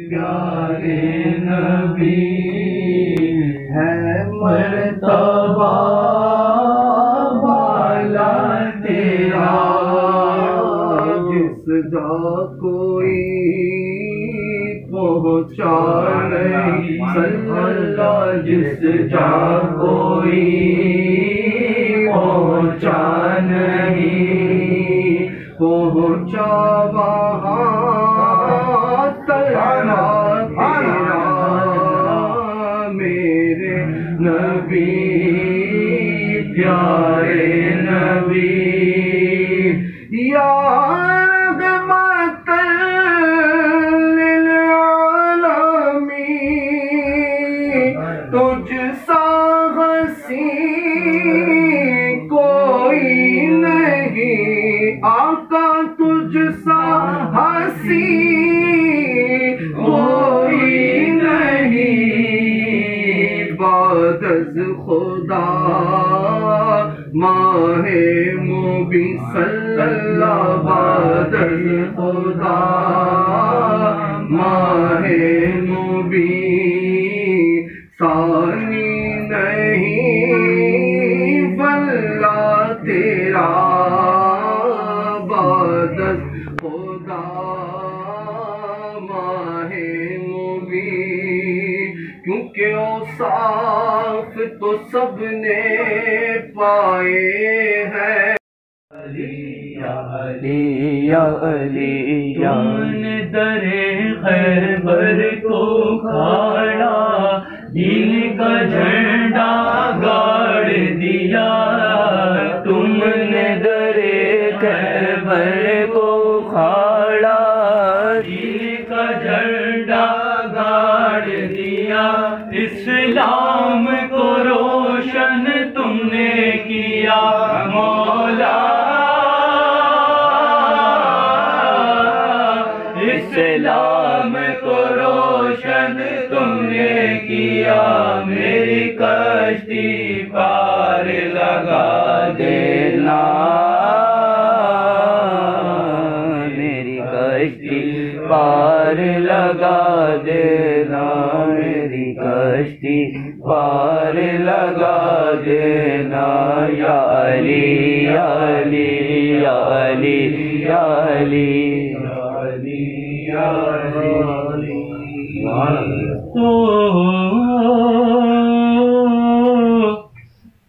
प्यारे नबी है मर्तबा वाला तेरा, जिस जा कोई पहुँचा नहीं सल्लल्लाहु, जिस जा कोई पहुँचा नहीं, पहुँचा वहाँ तलवा तेरा मेरे नबी, प्यारे नबी। या तुझ सा हसी कोई नहीं आका, तुझ सा हसी कोई नहीं, बादज़ खुदा माहे मुबी सल्लल्लाहु, बादज़ खुदा माहे मुबी सानी नहीं वल्ला तेरा, बादज़ खुदा माहे मुबी, क्योंकि औसाफ तो सबने पाए हैं। तुमने दरे खैबर को खाड़ा, दीन का झंडा गाड़ दिया, तुमने दरे खैबर को खाड़ा, दीन का झंडा गाड़ दिया, इस्लाम को रोशन तुमने किया मौला, इस्लाम को रोशन तुमने किया, मेरी कश्ती पार लगा देना, मेरी कश्ती पार लगा देना, मेरी कश्ती पार लगा देना, या अली या अली या अली या अली या अली।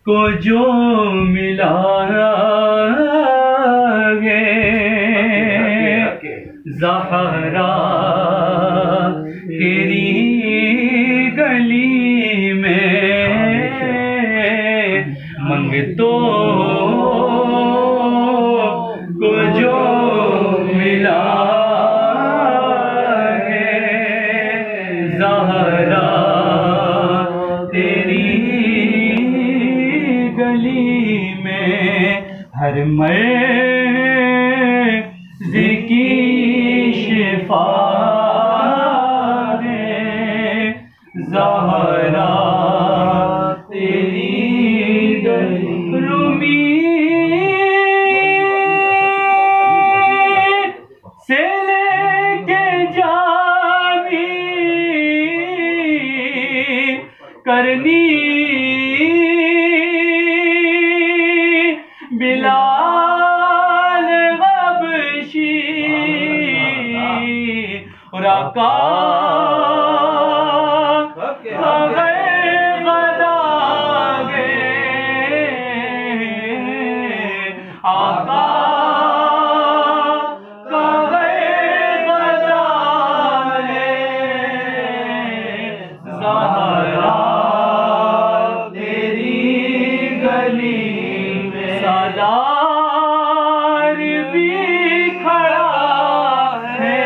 को जो मिला है ज़हरा तेरी गली में, मंगतों को जो मिला है ज़हरा तेरी गली में, हर मर्ज़ की शिफा है ज़हरा तेरी गली, रूमी से लेके जानी करनी बिलाल हबशी, और आका आका सालार भी खड़ा है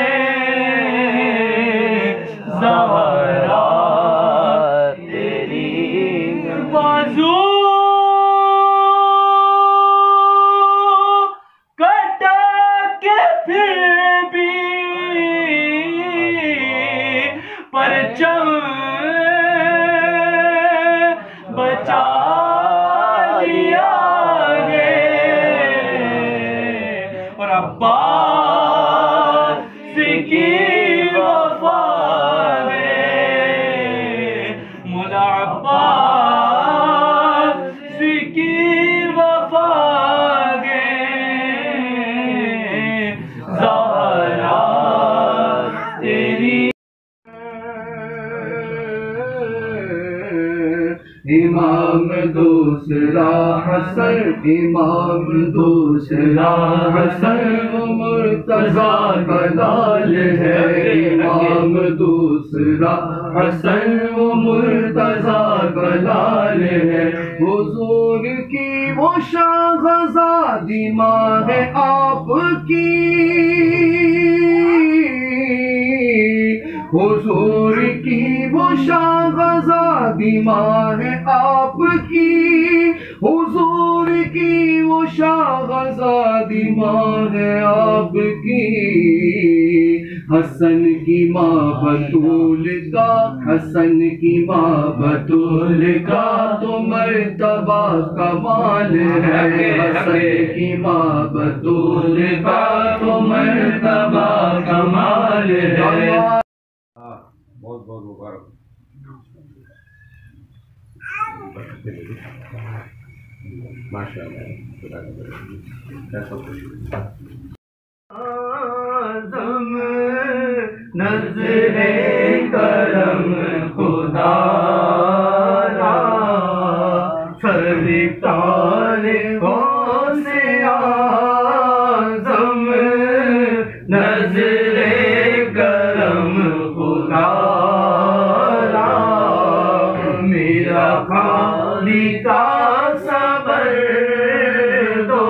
इमाम दूसरा हसन, इमाम दूसरा हसन, मुर्तज़ा का लाल है। इमाम दूसरा हसन वो मुर्तज़ा का लाल है। हुजूर की वो शाहज़ादी माँ है आपकी, हुजूर की वो शाहज़ादी माँ है आपकी, हुजूर की वो शाहज़ादी माँ है आपकी। हसन की माँ बतूल का, हसन की माँ बतूल का तो मर्तबा कमाल है। हसन की माँ बतूल का तो मर्तबा कमाल है। बहुत बहुत मुबारक। आज़म नज़्रे करम खुदा सरकार गौसे आज़म नज़्रे करम खुदा मेरा खाली का सबर दो,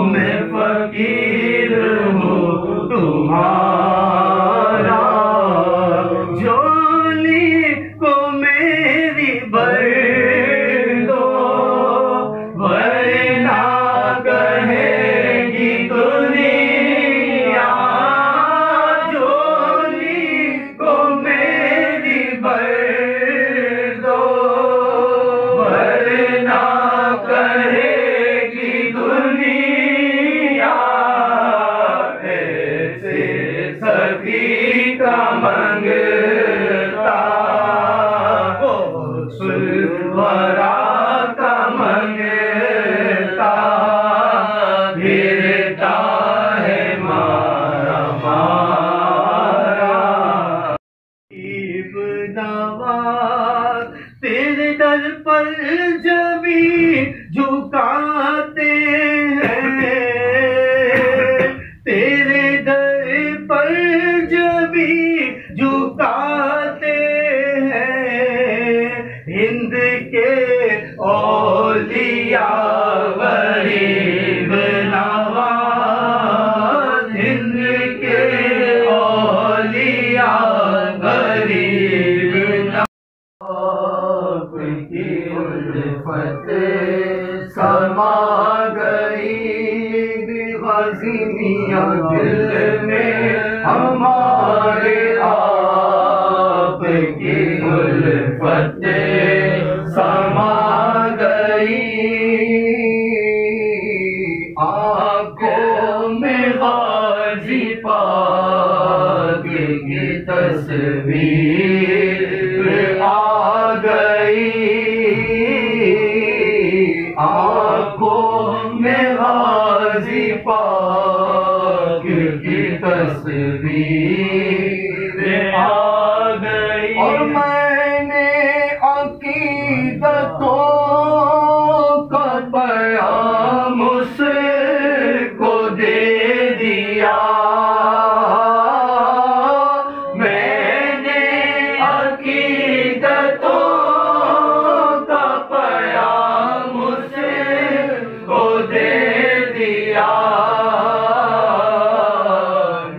मैं फकीर हूँ तुम्हारा। झोली को मेरी भर दो, वरना कहेगी दुनिया। झोली को मेरी भर दो, वरना कहेगी दुनिया। ऐसे सभी का मंगता सुलवरा का मंगता, फिरता है मारा मारा। नवाज तेरे दर पर जमी झुकाते हैं, तेरे दर पर जमी झुकाते हैं। हिंद के औलिया गरीब नवाज, हिंद के औलिया गरीब नवाज की उल्फत समा गई बेग़ज़िमिया दिल में हमारे। आप की उल्फत समा गई, आँखों में गाज़ी पाक की तस्वीर आ गई, आँखों में गाज़ी पाक की तस्वीर आ गई। और मैंने अक़ीदतों का बयान उसको दे दिया, मैंने अक़ीदतों का बयान उसको दे दिया।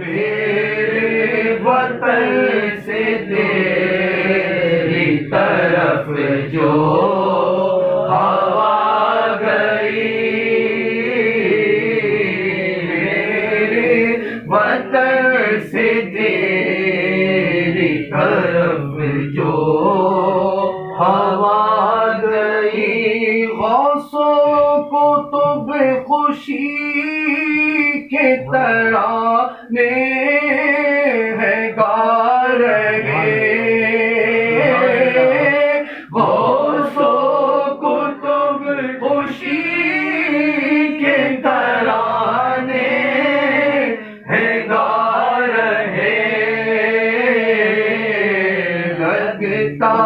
मेरे वतन से तेरी तरफ जो हवा गई, मेरे वतन से तेरी तरफ जो हवा गई। गौसों को तो बेखुशी के तराने हैं गा रहे, गौसों को तो बेखुशी के तराने हैं गा रहे। लगता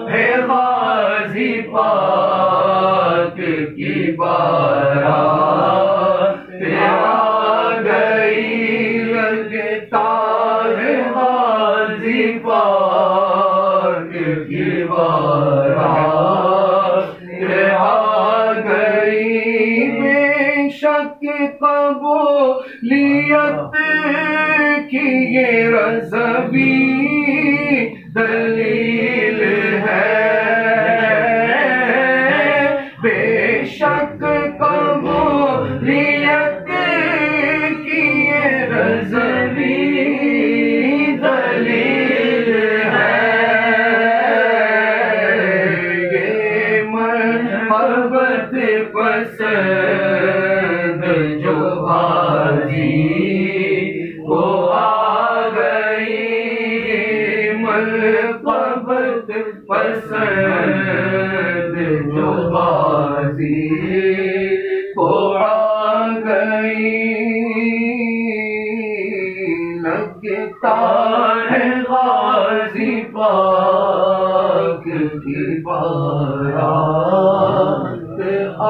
है लगता है गाजी पाक की बारात आ गई। बेशक कबूलियत की ये रज़वी दलील है, बेशक कबूलियत की ये रज़वी दलील है। ये मोहब्बत पसंद जो हाजी वो आ गई, मोहब्बत पसंद जो हाजी वो आ गई। लगता है गाजी पाक की बारात आ